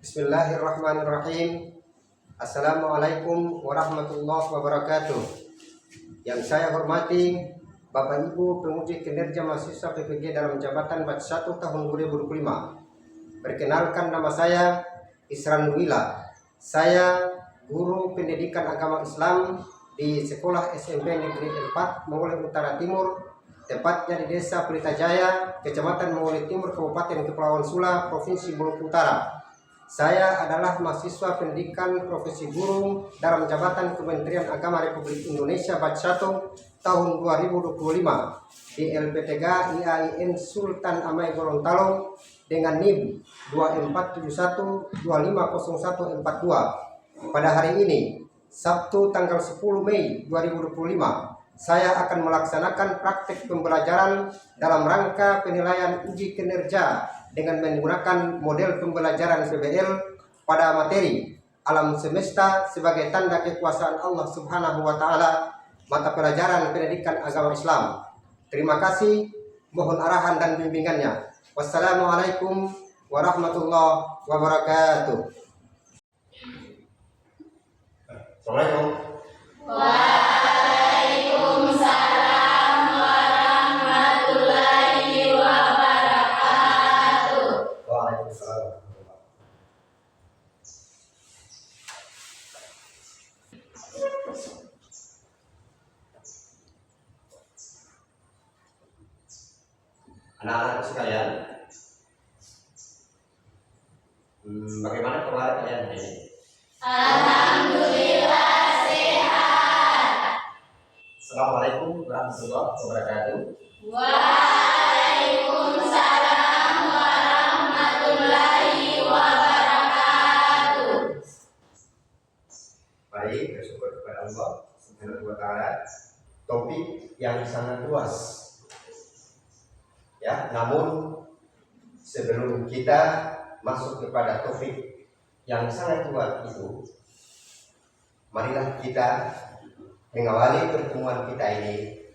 Bismillahirrahmanirrahim. Assalamualaikum warahmatullahi wabarakatuh. Yang saya hormati Bapak Ibu penguji kinerja mahasiswa PPG dalam jabatan batch 1 tahun 2025. Perkenalkan, nama saya Isran Wila. Saya guru pendidikan agama Islam di Sekolah SMP Negeri 4 Mongolia Utara Timur, tepatnya di Desa Pelita Jaya, Kecamatan Mongolia Timur, Kabupaten Kepulauan Sula, Provinsi Maluku Utara. Saya adalah mahasiswa pendidikan profesi guru dalam jabatan Kementerian Agama Republik Indonesia batch 1 tahun 2025 di LPTG IAIN Sultan Amai Gorontalo dengan NIM 2471250142. Pada hari ini, Sabtu tanggal 10 Mei 2025, saya akan melaksanakan praktik pembelajaran dalam rangka penilaian uji kinerja dengan menggunakan model pembelajaran PBL pada materi alam semesta sebagai tanda kekuasaan Allah Subhanahu wa Ta'ala, mata pelajaran pendidikan agama Islam. Terima kasih, mohon arahan dan bimbingannya. Wassalamualaikum warahmatullahi wabarakatuh. Assalamualaikum. Waalaikumsalam warahmatullahi wabarakatuh. Waalaikumsalam. Anak-anak sekalian, bagaimana kabar kalian hari ini? Alhamdulillah sehat. Assalamualaikum warahmatullahi wabarakatuh. Waalaikumsalam warahmatullahi wabarakatuh. Baik, bersyukur kepada Allah Subhanahu wa Ta'ala. Topik yang sangat luas, ya. Namun sebelum kita masuk kepada topik yang sangat luas itu, marilah kita mengawali pertemuan kita ini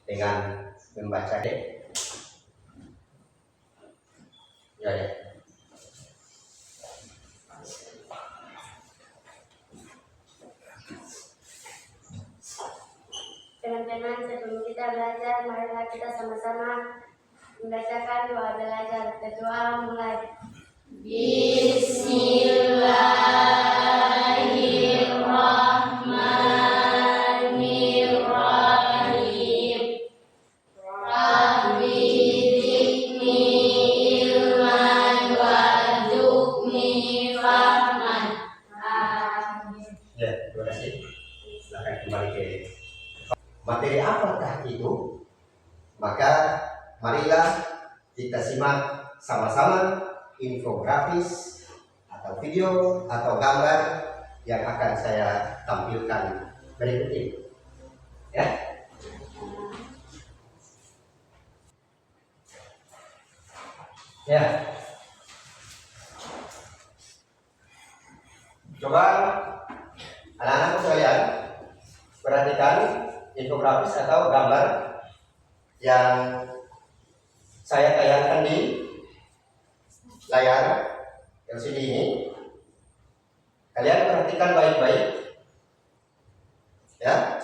dengan membaca ya. Teman-teman, sebelum kita belajar, marilah kita sama-sama membacakan doa belajar. Berdoa mulai. Bismillahirrahmanirrahim. Rabbi zidni ilman warzuqni fahman. Amin. Ya, terima kasih. Silakan kembali ke materi apakah itu? Maka marilah kita simak sama-sama infografis atau video atau gambar yang akan saya tampilkan berikut ini, ya. Ya, coba anak-anak sekalian perhatikan infografis atau gambar yang saya tayangkan di layar LCD ini. Kalian perhatikan baik-baik, ya.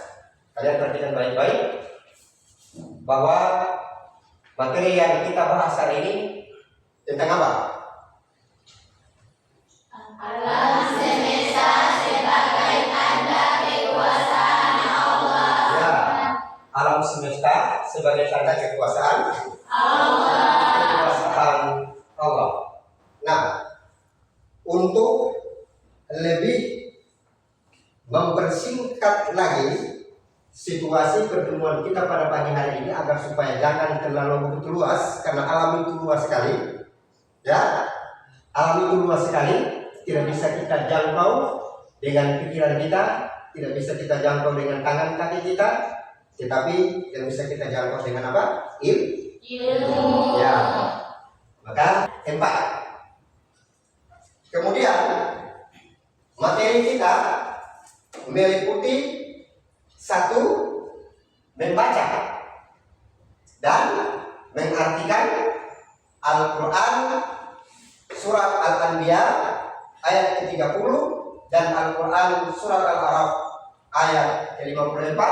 Kalian perhatikan baik-baik bahwa materi yang kita bahas hari ini tentang apa? Alam semesta sebagai tanda kekuasaan Allah. Ya, alam semesta sebagai tanda kekuasaan Allah. Nah, untuk lebih mempersingkat lagi situasi pertemuan kita pada pagi hari ini agar supaya jangan terlalu begitu luas, karena alam itu luas sekali, ya. Alam itu luas sekali, tidak bisa kita jangkau dengan pikiran kita, tidak bisa kita jangkau dengan tangan kaki kita, tetapi yang bisa kita jangkau dengan apa? Ilmu. Ya. Maka 4. Kemudian materi kita meliputi 1. Membaca dan mengartikan Al-Quran surat Al-Anbiya ayat ke-30 dan Al-Quran surat Al-Araf ayat ke-54,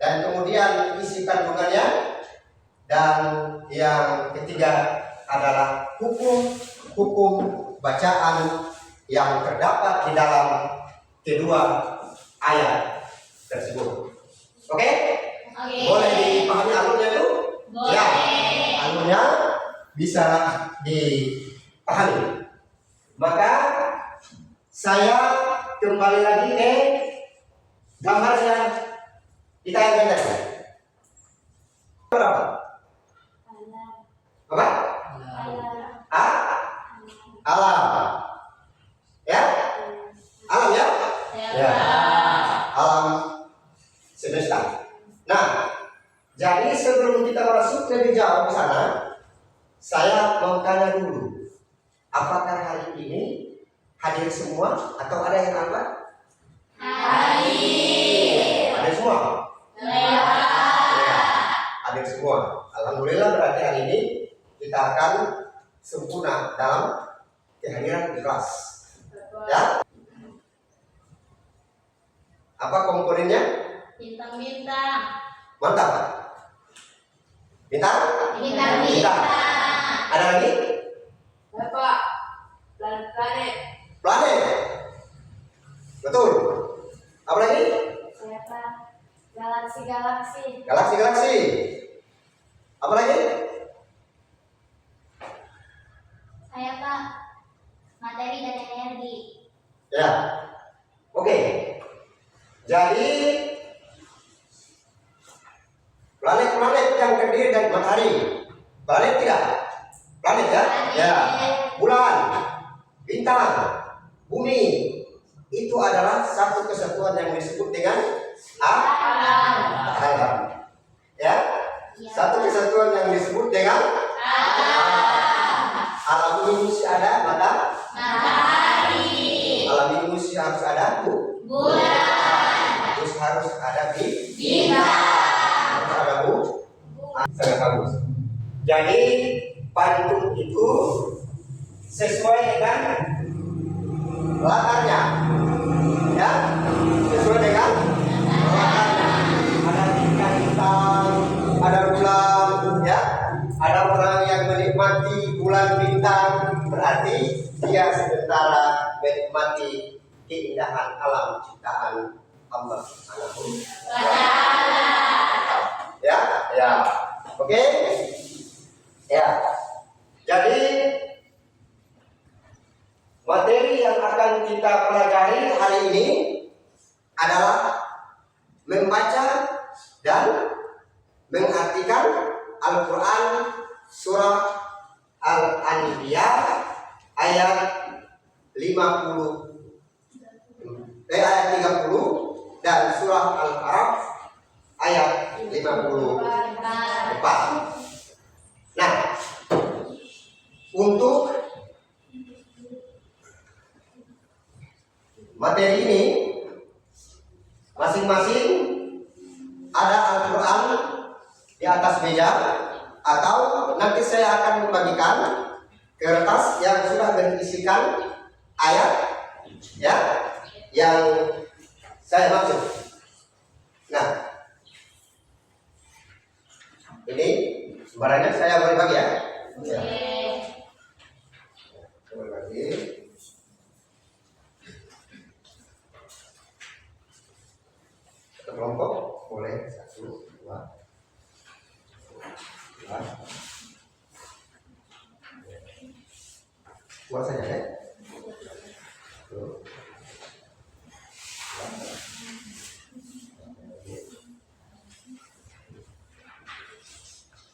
dan kemudian isi kandungannya. Dan yang ketiga adalah hukum bacaan yang terdapat di dalam kedua ayat tersebut. Oke? Boleh dipahami alurnya itu? Boleh. Ya, alurnya bisa dipahami. Maka saya kembali lagi ke gambarnya. Kita yang pendek. Berapa? Apa? Alam. Ya? Alam ya? Ya. Alam semesta. Nah, jadi sebelum kita masuk lebih jauh ke sana, saya mau tanya dulu, apakah hari ini hadir semua atau ada yang lambat? Hadir. Hadir semua? Ya. Hadir semua. Alhamdulillah, berarti hari ini kita akan sempurna dalam kehadiran di kelas. Ya? Apa komponennya? Bintang-bintang. Mantap, Pak. Bintang? Bintang-bintang. Ada lagi? Bapak, planet. Planet. Betul. Apa lagi? Siapa? Galaksi. Galaksi. Apa lagi? Saya Pak, materi dan energi. Ya. Oke. Jadi planet-planet yang terdiri dari matahari. Planet tidak? Planet ya? Ya. Bulan, bintang, bumi. Itu adalah satu kesatuan yang disebut dengan alam. Ya. Satu kesatuan yang disebut dengan alam ini mesti ada matahari. Alam ini mesti harus ada Bulan. terus harus ada Bintang. harus ada sangat bagus. Jadi pantun itu sesuai dengan latarnya, ya, sesuai dengan latarnya. Ada bintang, ada bulan, ya, ada orang yang menikmati bulan bintang, berarti dia sementara menikmati keindahan alam ciptaan Allah Subhanahu wa Ta'ala. Ya. Oke? Ya. Jadi materi yang akan kita pelajari hari ini adalah membaca dan mengartikan Al-Quran surah Al-Anbiya ayat 30 dan surah Al-Araf ayat 54. Nah, untuk materi ini masing-masing ada Al-Quran di atas meja, atau nanti saya akan membagikan kertas yang sudah berisikan ayat, ya, yang saya maksud. Nah, ini barangnya saya boleh bagi ya. Ya. Boleh bagi. Satu kelompok boleh 1, 2, 2 saja ya. Tuh.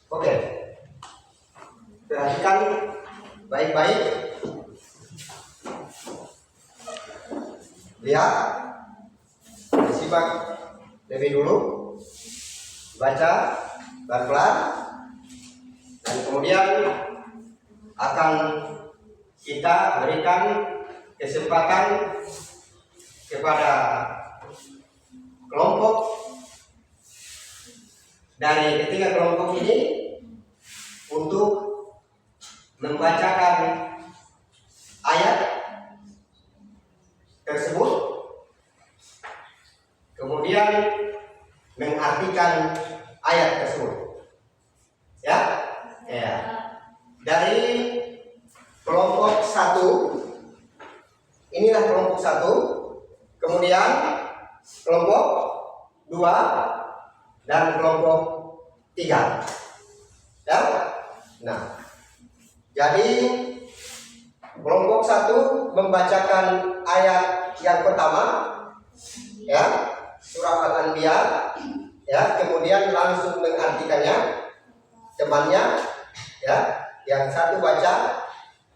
Oke, perhatikan baik-baik. Lihat, disimak lebih dulu, baca pelan-pelan, dan kemudian akan kita berikan kesempatan kepada kelompok dari ketiga kelompok ini untuk membacakan ayat kemudian mengartikan ayat tersebut. Ya, ya. Dari kelompok 1, inilah kelompok 1, kemudian kelompok 2 dan kelompok 3. Ya. Nah, jadi kelompok 1 membacakan ayat yang pertama, ya, surah Al-Anbiya, ya, kemudian langsung mengartikannya. Temannya, ya, yang satu baca,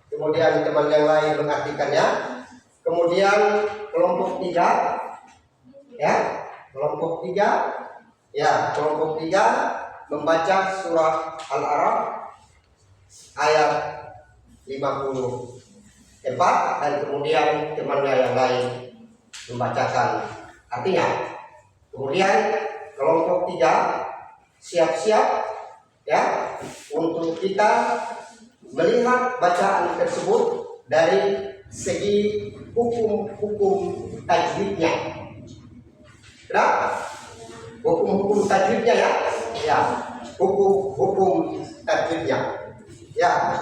kemudian teman yang lain mengartikannya. Kemudian kelompok 3, ya, kelompok 3, ya, kelompok 3 membaca surah Al-A'raf ayat 54 dan kemudian temannya yang lain membacakan artinya. Kemudian kelompok 3 siap-siap, ya, untuk kita melihat bacaan tersebut dari segi hukum-hukum tajwidnya. Kenapa? Hukum-hukum tajwidnya, ya. Ya, hukum-hukum tajwidnya. Ya,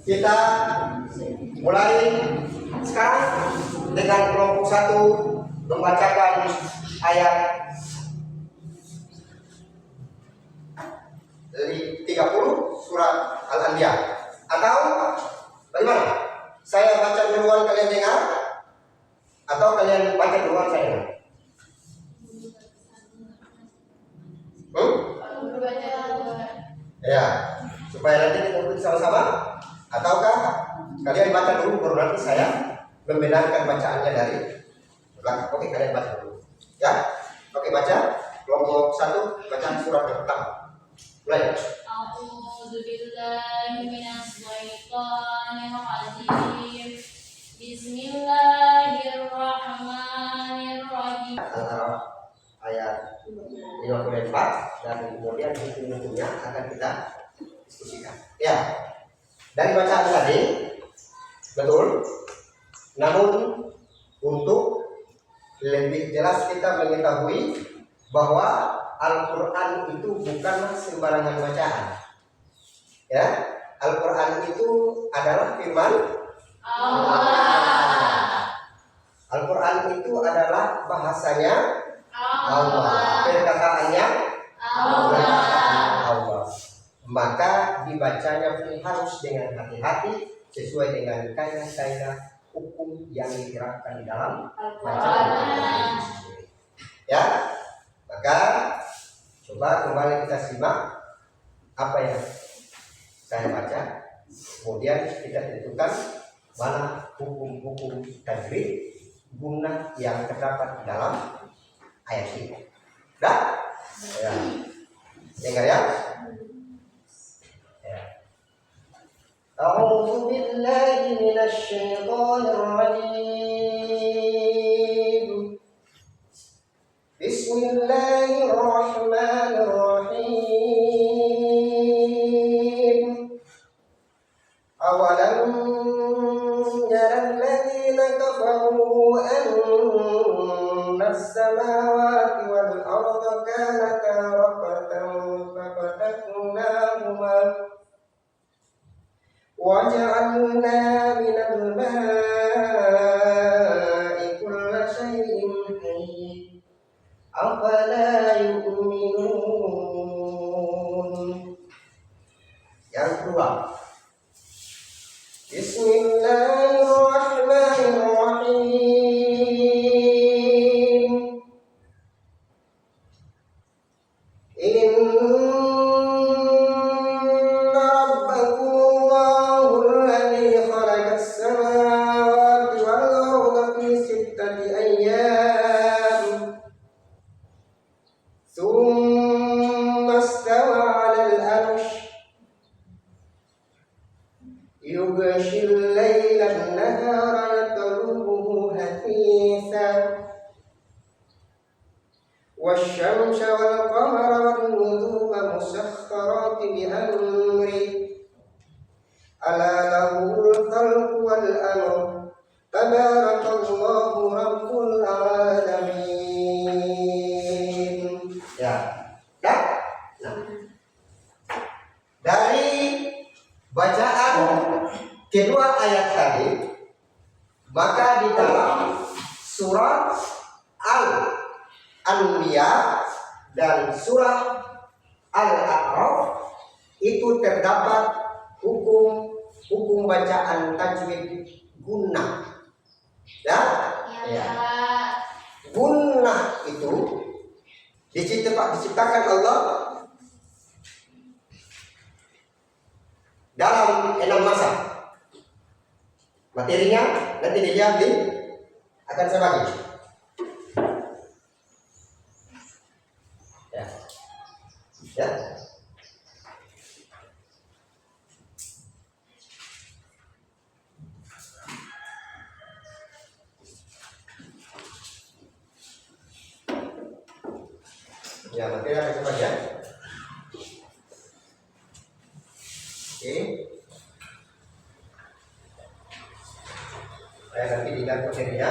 kita mulai sekarang dengan kelompok 1 membacakan ayat 30 surat Al-Anbiya. Atau bagaimana? Saya baca duluan, kalian dengar, atau kalian baca duluan, saya dengar? Ya, supaya nanti kita ikuti sama-sama. Ataukah kalian baca dulu baru nanti saya membenarkan bacaannya dari belakang. Oke, kalian baca dulu, ya. Oke, baca kelompok 1, bacaan surat yang pertama. Mulai. A'udzubillahi minasyaitonir rajim. Bismillahirrahmanirrahim. Al-A'raf ayat 54 dan kemudian hukum-hukumnya akan kita diskusikan. Ya, dari bacaan tadi betul. Namun untuk lebih jelas kita mengetahui bahwa Al-Quran itu bukanlah sembarangan bacaan. Ya, Al-Quran itu adalah firman Allah. Al-Quran itu adalah bahasanya Allah, perkataannya Allah. Maka dibacanya pun harus dengan hati-hati sesuai dengan kaidah-kaidah hukum yang diterapkan di dalam bacaan Al-Quran. Ya, maka coba kembali kita simak apa yang saya baca, kemudian kita tentukan mana hukum-hukum tajwid guna yang terdapat di dalam ayat ini. Dah? Ya. Dengar ya? Ya. A'udzu billahi minasy syaithanir rajim. Bismillahirrahmanirrahim. Awalam yara alladhina kafaru anna as-samawati wal arda kanata ratqan fafataqnahuma wa ja'alna minal ma'i kulla shay'in hayy afala yu'minun. Yang kedua, Bismillahirrahmanirrahim. Inna rabbakumullahu alladhi khalaqas samawati wal arda fi sittati ayyam thumma istawa 'alal 'arsy yughshil laila an-nahara yatlubuhu hafitha wasyamsa wal qamara wan nujuma musakhkharatin bi amri ala lahul khalqu wal amru tabarakallahu rabbul alamin. Maka di dalam surah Al-Anbiya dan surah Al-A'raf itu terdapat hukum bacaan tajwid gunnah. Ya? Ya. Gunnah itu diciptakan Allah dalam 6 masa. Materinya nanti dilihat akan saya bagi. Ya. Ya. Ya, materi akan saya bagi ya. Oke. Saya nanti dilihat materinya.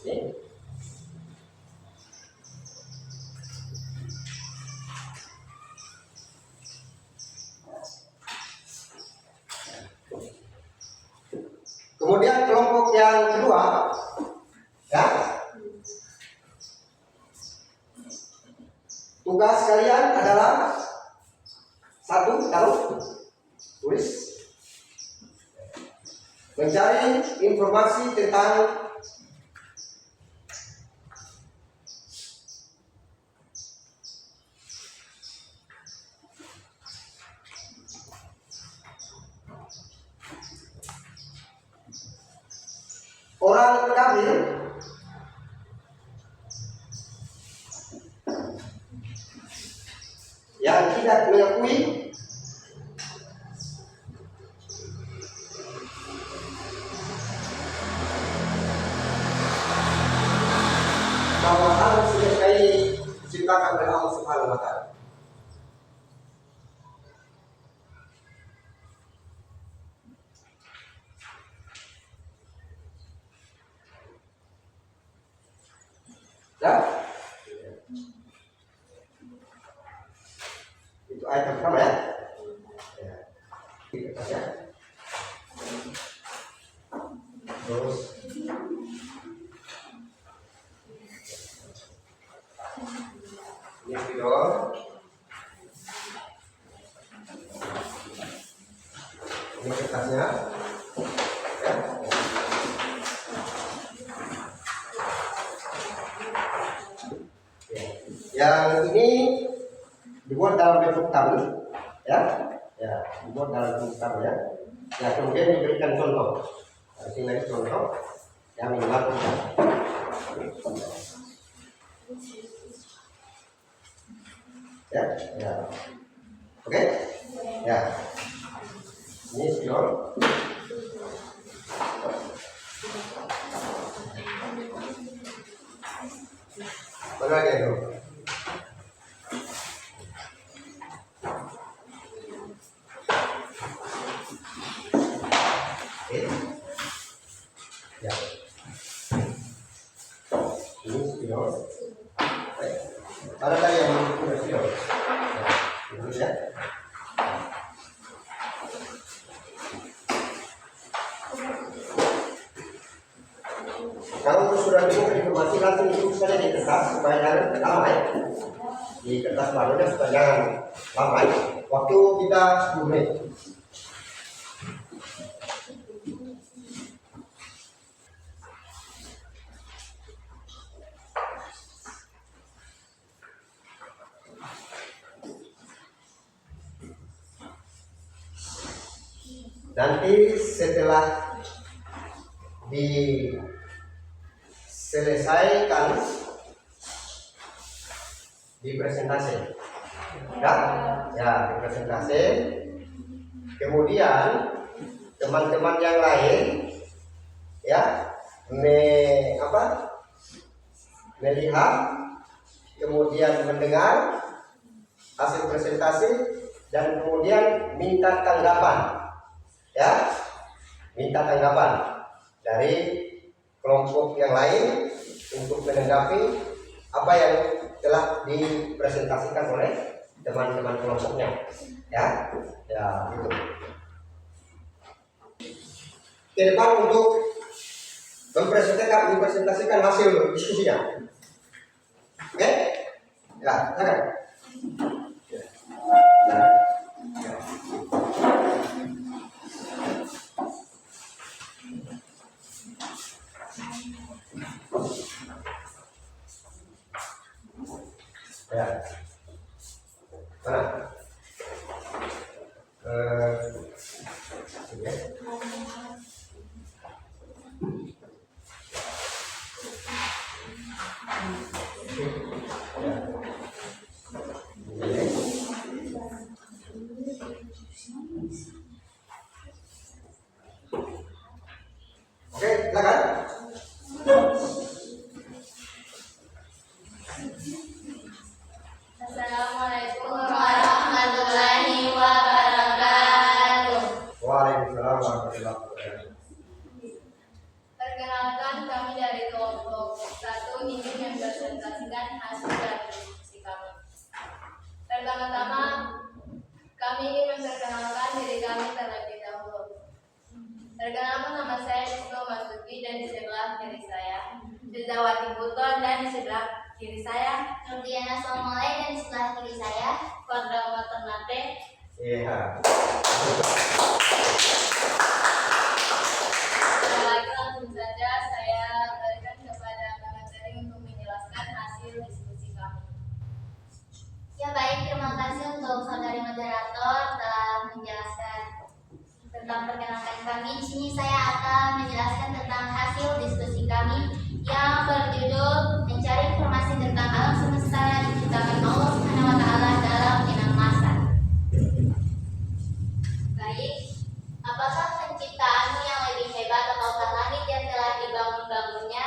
Ini. Kemudian kelompok yang kedua, ya, tugas kalian adalah satu, tulis, mencari informasi tentang orang kafir yang tidak mengakui bahwa alam semesta ini diciptakan oleh Allah Subhanahu wa Ta'ala. Ya? Itu ayat yang pertama ya. Ya. Ini kertas ya. Terus ini spidol. Ini kertasnya. Ya. Yang ini dibuat dalam bentuk tabel, ya, dibuat dalam bentuk tabel ya. Ya, kemudian diberikan contoh. Di sini lagi contoh yang minimal kita. Ya, oke, ya. Ini spidol. Mana lagi itu? Ya. Ini spidol. Ada tadi yang punya spidol. Ini ya. Kalau sudah bingung informasi langsung tulis saja di kertas supaya jangan lama ya. Di kertas barunya supaya jangan lama ya. Waktu kita 10 menit. Nanti setelah diselesaikan di presentasi, ya di presentasi. Kemudian teman-teman yang lain, ya, melihat, kemudian mendengar hasil presentasi dan kemudian minta tanggapan. Ya, minta tanggapan dari kelompok yang lain untuk menanggapi apa yang telah dipresentasikan oleh teman-teman kelompoknya. Ya, gitu. Ke depan untuk mempresentasikan hasil diskusinya. Oke? Ya, silakan. Ya. Ya. Ya. Mana? Ya. Oke, silakan. Assalamualaikum warahmatullahi wabarakatuh. Waalaikumsalam warahmatullahi wabarakatuh. Perkenalkan, kami dari kelompok 1 ingin mempresentasikan hasil dari diskusi kami. Pertama-tama, kami ingin memperkenalkan diri kami terlebih dahulu. Perkenalkan, nama saya Rizko Masuki dan di sebelah kiri saya Firdawati Puton, dan di sebelah kiri saya Nurdiana Somoleh, dan di sebelah kiri saya Korda Ternate. Iya. Lagi langsung saja saya berikan kepada Kak Materi untuk menjelaskan hasil diskusi kami. Ya baik, terima kasih untuk saudari moderator telah menjelaskan tentang perkenalkan kami. Di sini saya akan menjelaskan tentang hasil diskusi kami yang berjudul mencari informasi tentang alam semesta yang diciptakan Allah Subhanahu wa taala dalam enam masa. Baik, apakah penciptaanmu yang lebih hebat ataukah langit yang telah dibangun-bangunnya?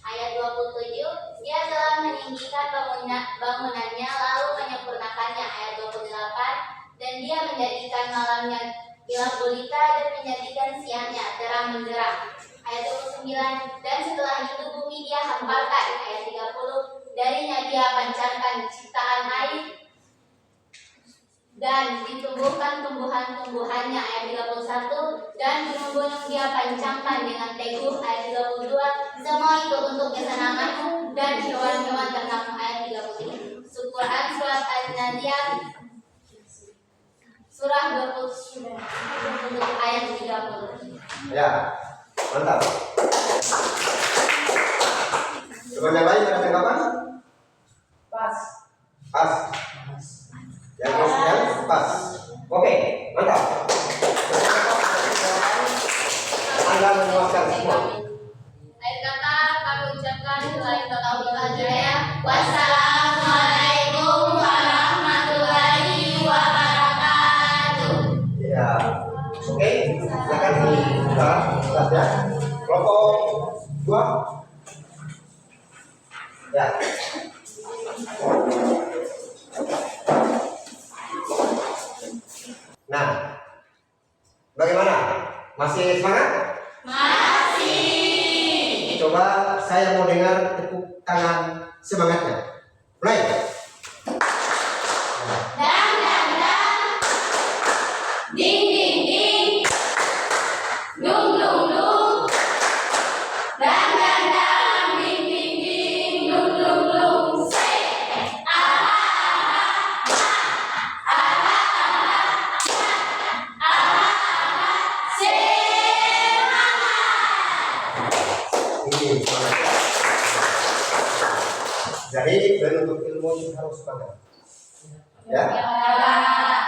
Ayat 27, dia telah meninggikan bangunannya lalu menyempurnakannya. Ayat 28, dan dia menjadikan malamnya gelap gulita dan menjadikan siangnya terang benderang. Ayat 29, dan setelah itu bumi dia hamparkan. Ayat 30, darinya dia pancarkan ciptaan air dan ditumbuhkan tumbuhan-tumbuhannya. Ayat 31, dan gunung-gunung dia pancangkan dengan teguh. Ayat 32, semua itu untuk kesenanganmu dan hewan-hewan ternakmu. Ayat 33. Quran surat An-Nazi'at surah 20 ayat 30. Ya, mantap. Coba yang lain ada tanggapan? Pas. Pas. Yang pas. Oke, mantap. Anda memuaskan semua. Akhir kata kami ucapkan selain total Wassalamualaikum warahmatullahi wabarakatuh. Ya, oke. Silakan dibuka kelasnya. Kelompok 2. Ya. Nah, bagaimana? Masih semangat? Masih. Coba saya mau dengar tepuk tangan semangatnya. Mulai. Dang dang dang. Ding ding ding. Dung dung dung. Dang dang dang. Ding ding ding. Dung dung dung. Say. Ini semangat. Jadi menuntut ilmu itu harus semangat. Ya.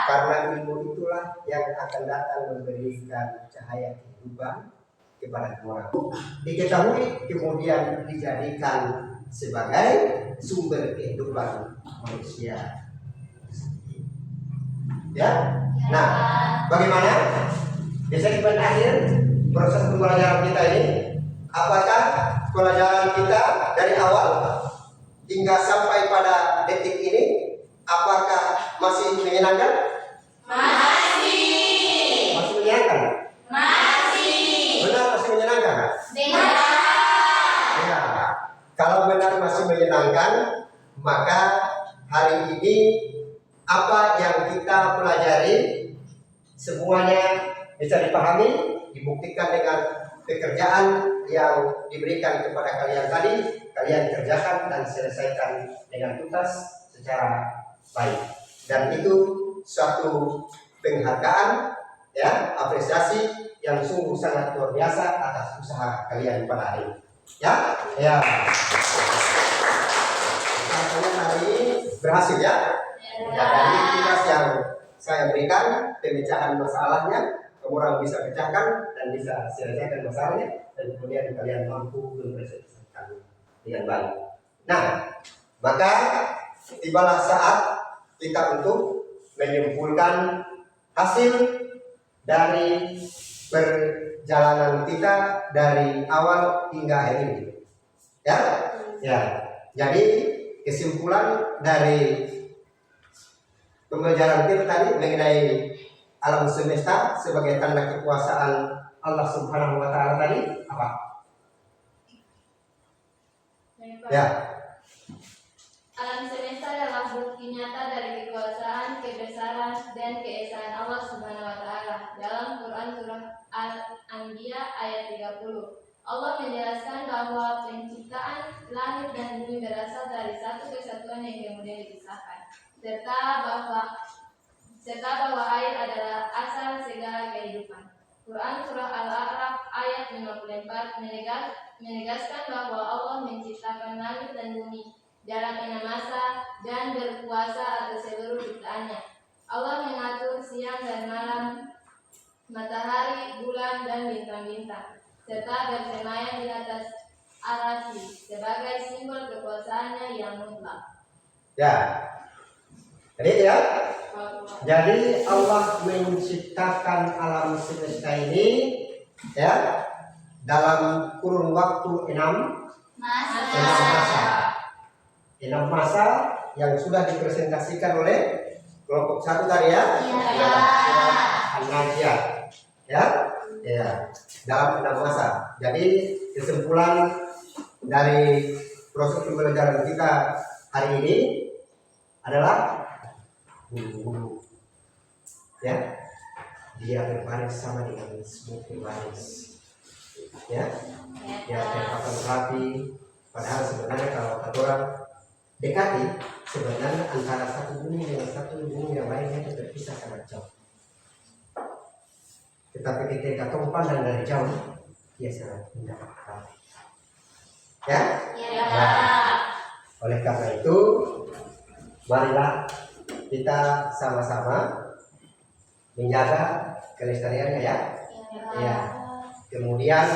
Karena ilmu itulah yang akan datang memberikan cahaya kehidupan kepada orang. Diketahui kemudian dijadikan sebagai sumber kehidupan manusia. Ya. Nah, bagaimana? Di segmen akhir proses pembelajaran kita ini, apakah pelajaran kita dari awal hingga sampai pada detik ini, apakah masih menyenangkan? Masih. Masih menyenangkan? Masih. Benar, masih menyenangkan? Benar. Ya, kalau benar masih menyenangkan, maka hari ini apa yang kita pelajari semuanya bisa dipahami, dibuktikan dengan pekerjaan yang diberikan kepada kalian tadi, kalian kerjakan dan selesaikan dengan tuntas secara baik. Dan itu suatu penghargaan, ya, apresiasi yang sungguh sangat luar biasa atas usaha kalian pada hari ini. Ya, ya. Kalian hari ini berhasil ya. Ya, dari tugas yang saya berikan, pemecahan masalahnya, orang bisa pecahkan dan bisa selesaikan masalahnya, dan kemudian kalian mampu mempresentasikan dengan baik. Nah, maka tibalah saat kita untuk menyimpulkan hasil dari perjalanan kita dari awal hingga akhir ini. Ya, ya. Jadi kesimpulan dari pembelajaran kita tadi mengenai alam semesta sebagai tanda kekuasaan Allah Subhanahu wa taala tadi apa? Ya. Alam semesta adalah bukti nyata dari kekuasaan, kebesaran, dan keesaan Allah Subhanahu wa taala. Dalam Quran surah Al-Anbiya ayat 30. Allah menjelaskan bahwa penciptaan langit dan bumi berasal dari satu kesatuan yang kemudian dipisahkan, serta bahwa air adalah asal segala kehidupan. Quran surah Al-A'raf ayat 54 menegaskan bahwa Allah menciptakan langit dan bumi dalam 6 masa dan berkuasa atas seluruh ciptaannya. Allah mengatur siang dan malam, matahari, bulan, dan bintang-bintang, serta bersemayam di atas arasy sebagai simbol kekuasaannya yang mutlak. Ya. Jadi Allah menciptakan alam semesta ini ya dalam kurun waktu 6 masa yang sudah dipresentasikan oleh kelompok 1 tadi ya. Iya. An-Najiyah. Ya. Ya, dalam 6 masa. Jadi kesimpulan dari proses pembelajaran kita hari ini adalah bulu-bulu, ya, dia berbaris sama dengan semut berbaris, ya, dia terpapan rapi. Padahal sebenarnya kalau orang dekati, sebenarnya antara satu bumi dengan satu bumi yang lainnya itu terpisah sangat jauh. Tetapi ketika kamu pandang dari jauh, dia sangat indah rapi. Ya? Nah, oleh karena itu, marilah kita sama-sama menjaga kelestariannya ya. Ya. Kemudian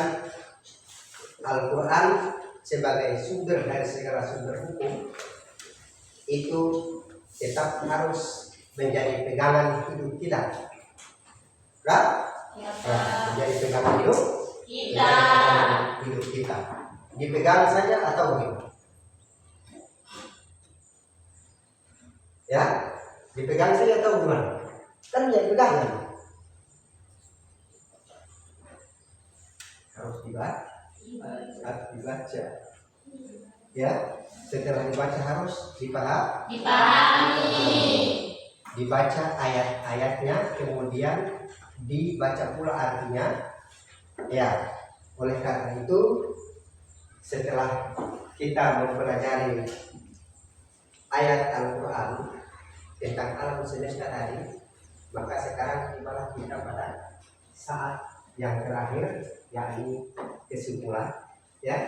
Al-Quran sebagai sumber dari segala sumber hukum itu tetap harus menjadi pegangan hidup kita. Kan? Menjadi pegangan hidup kita. Dipegang saja atau bagaimana? Ya, dipegang saja atau gimana? Kan ya pegangan. Harus dibaca. Ya, setelah dibaca harus dipahami. Dibaca ayat-ayatnya, kemudian dibaca pula artinya. Ya, oleh karena itu setelah kita mempelajari ayat Al-Quran tentang alam semesta tadi, maka sekarang tibalah kita pada saat yang terakhir, yakni kesimpulan, ya,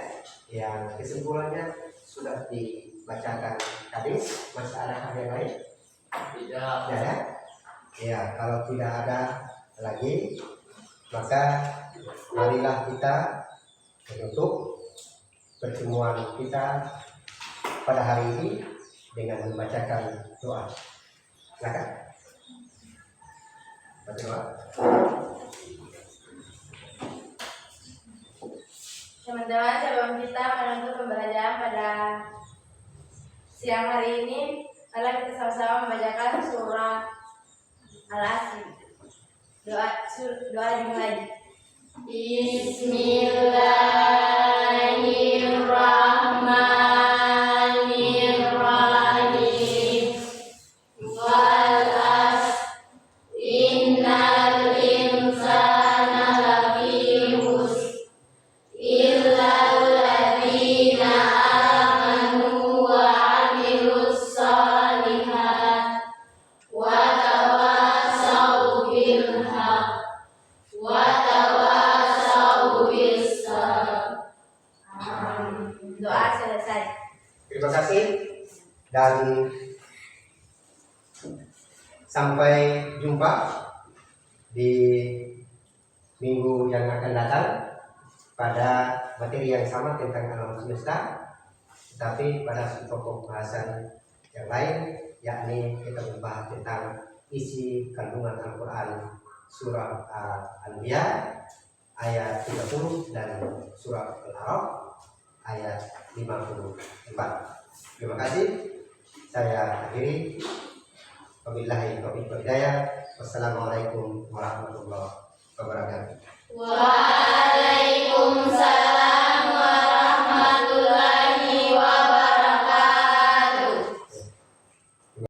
yang kesimpulannya sudah dibacakan tadi. Masih ada hal yang lain? Tidak. Ya, kalau tidak ada lagi, maka marilah kita menutup pertemuan kita pada hari ini dengan membacakan doa. Silakan. Baca doa. Teman-teman, sebelum kita menutup pembelajaran pada siang hari ini, mari kita sama-sama membacakan surah Al-Asr. Doa dimulai. Bismillahirrahmanirrahim. Wal asr innal insana lafi khusr Doa selesai. Terima kasih dan sampai jumpa di minggu yang akan datang pada materi yang sama tentang alam semesta, tetapi pada pokok bahasan yang lain, yakni kita membahas tentang isi kandungan Al-Quran surah Al-Anbiya ayat 30 dan surah Al-A'raf ayat 54. Terima kasih. Saya akhiri. Wabillahi taufiq wal hidayah. Wassalamualaikum warahmatullahi wabarakatuh. Waalaikumsalam